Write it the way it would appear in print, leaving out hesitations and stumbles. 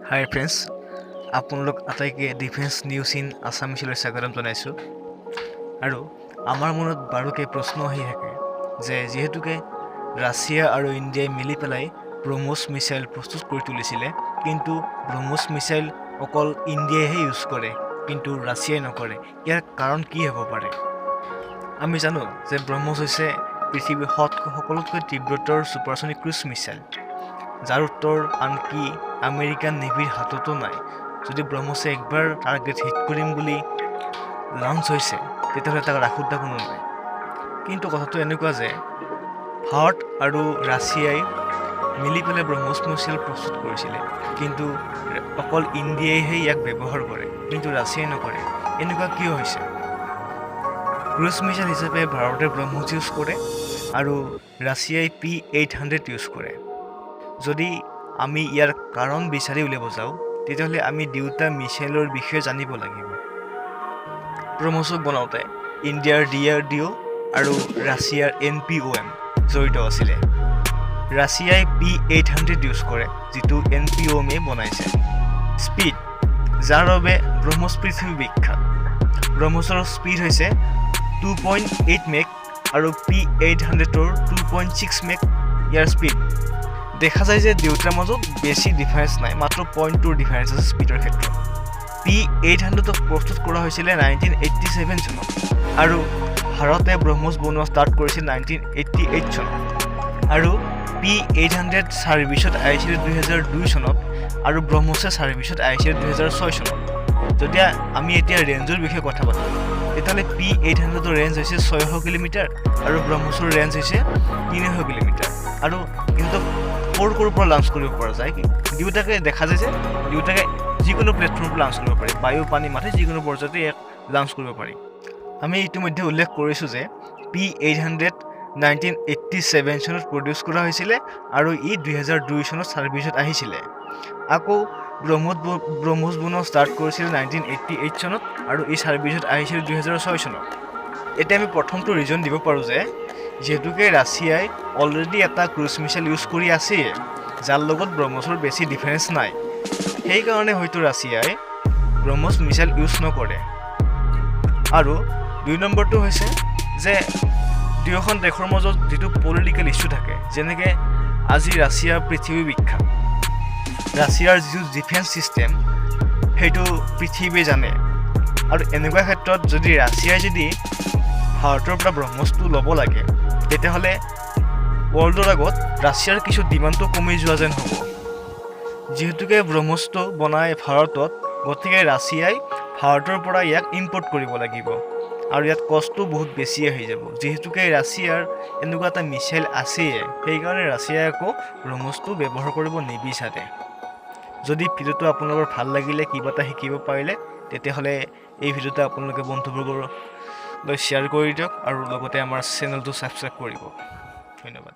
হাই friends, আপোনালোক আটাইকে defence news in আছামিছলৈ স্বাগতম জনাইছোঁ। আৰু আমাৰ মনত বাৰুকে প্ৰশ্ন আহি থাকে যে যিহেতুকে ৰাছিয়া আৰু ইণ্ডিয়াই মিলি পেলাই ব্ৰহ্মছ মিছাইল প্ৰস্তুত কৰি তুলিছিলে, কিন্তু ব্ৰহ্মছ মিছাইল অকল ইণ্ডিয়াইহে ইউজ কৰে কিন্তু ৰাছিয়াই নকৰে। ইয়াৰ কাৰণ কি হ'ব পাৰে? আমি জানো যে ব্ৰহ্মছ হৈছে পৃথিৱীৰ সকলোতকৈ তীব্ৰতৰ ছুপাৰছনিক ক্ৰুজ মিছাইল, যাৰ উত্তৰ আনকি আমেৰিকান নেভিৰ হাততো নাই। যদি ব্ৰহ্মছে একবাৰ টাৰ্গেট হিট কৰিম বুলি লঞ্চ হৈছে, তেতিয়াহ'লে তাক ৰাখোঁতা কোনো নাই। কিন্তু কথাটো এনেকুৱা যে ভাৰত আৰু ৰাছিয়াই মিলি পেলাই ব্ৰহ্মছ মিছাইল প্ৰস্তুত কৰিছিলে, কিন্তু অকল ইণ্ডিয়াইহে ইয়াক ব্যৱহাৰ কৰে কিন্তু ৰাছিয়াই নকৰে। এনেকুৱা কিয় হৈছে? ক্ৰুজ মিছাইল হিচাপে ভাৰতে ব্ৰহ্মছ ইউজ কৰে আৰু ৰাছিয়াই P-800 ইউজ কৰে। যদি আমি ইয়াৰ কাৰণ বিচাৰি উলিয়াব যাওঁ, তেতিয়াহ'লে আমি দুয়োটা মিছাইলৰ বিষয়ে জানিব লাগিব। ব্ৰহ্মছক বনাওঁতে ইণ্ডিয়াৰ DRDO আৰু ৰাছিয়াৰ NPOM জড়িত আছিলে। ৰাছিয়াই P-800 ইউজ কৰে, যিটো NPOMে বনাইছে। স্পীড, যাৰ বাবে ব্ৰহ্মছ পৃথিৱী বিখ্যাত। ব্ৰহ্মছৰ স্পীড হৈছে 2.8 মেক আৰু P-800ৰ 2.6 মেক ইয়াৰ স্পীড। দেখা যায় যে দুয়োটাৰ মাজত বেছি ডিফাৰেঞ্চ নাই, মাত্ৰ 0.2 ডিফাৰেঞ্চ আছে স্পীডৰ ক্ষেত্ৰত। P-800ক প্ৰস্তুত কৰা হৈছিলে 1987 চনত আৰু ভাৰতে ব্ৰহ্মছ বনোৱা ষ্টাৰ্ট কৰিছিল 1988 চনত আৰু P-800 ছাৰ্ভিচত আহিছিল 2002 চনত আৰু ব্ৰহ্মছে ছাৰ্ভিচত আহিছিল 2006 চনত। যদি আমি এতিয়া ৰেঞ্জৰ বিষয়ে কথা পাতোঁ, তেতিয়াহ'লে P-800ৰ ৰেঞ্জ হৈছে 600 কিলোমিটাৰ আৰু ব্ৰহ্মছৰ ৰেঞ্জ হৈছে 300 কিলোমিটাৰ। আৰু কিন্তু ক'ৰ পৰা লঞ্চ কৰিব পৰা যায়, দুয়োটাকে দেখা যায় যে দুয়োটাকে যিকোনো প্লেটফৰ্মৰ পৰা লঞ্চ কৰিব পাৰি, বায়ু, পানী, মাটি যিকোনো পৰ্যায়তে ইয়াক লঞ্চ কৰিব পাৰি। আমি ইতিমধ্যে উল্লেখ কৰিছোঁ যে P-800 1987 চনত প্ৰডিউচ কৰা হৈছিলে আৰু ই 2002 চনত ছাৰ্ভিচত আহিছিলে। আকৌ ব্ৰহ্মছ বনোৱা ষ্টাৰ্ট কৰিছিল 1988 চনত আৰু ই ছাৰ্ভিচত আহিছিল 2006 চনত। এতিয়া আমি প্ৰথমটো ৰিজন দিব পাৰোঁ যে যিহেতুকে ৰাছিয়াই অলৰেডি এটা ক্ৰুজ মিছাইল ইউজ কৰি আছে, যাৰ লগত ব্ৰহ্মছৰ বেছি ডিফাৰেঞ্চ নাই। সেইকাৰণে হয়তো ৰাছিয়াই ব্ৰহ্মছ মিছাইল ইউজ নকৰে। আৰু 2 নম্বৰটো হৈছে যে দুয়োখন দেশৰ মাজত যিটো পলিটিকেল ইছ্যু থাকে, যেনেকৈ আজি ৰাছিয়া পৃথিৱী বিখ্যাত, ৰাছিয়াৰ যিটো ডিফেন্স ছিষ্টেম সেইটো পৃথিৱীয়ে জানে। আৰু এনেকুৱা ক্ষেত্ৰত যদি ৰাছিয়াই যদি ভাৰতৰ পৰা ব্ৰহ্মছটো ল'ব লাগে, তেতিয়াহ'লে ৱৰ্ল্ডৰ আগত ৰাছিয়াৰ কিছু ডিমাণ্ডটো কমি যোৱা যেন হ'ব। যিহেতুকে ব্ৰহ্মছটো বনাই ভাৰতত, গতিকে ৰাছিয়াই ভাৰতৰ পৰা ইয়াক ইম্পৰ্ট কৰিব লাগিব আৰু ইয়াত কষ্টটো বহুত বেছি আহি যাব। যিহেতুকে ৰাছিয়াৰ এনেকুৱা এটা মিছাইল আছেই, সেইকাৰণে ৰাছিয়াই আকৌ ব্ৰহ্মছটো ব্যৱহাৰ কৰিব নিবিচাৰে। যদি ভিডিঅ'টো আপোনালোকৰ ভাল লাগিলে, কিবা এটা শিকিব পাৰিলে, তেতিয়াহ'লে এই ভিডিঅ'টো আপোনালোকে বন্ধুবৰ্গলৈ শ্বেয়াৰ কৰি দিয়ক আৰু লগতে আমাৰ চেনেলটো ছাবস্ক্ৰাইব কৰিব। ধন্যবাদ।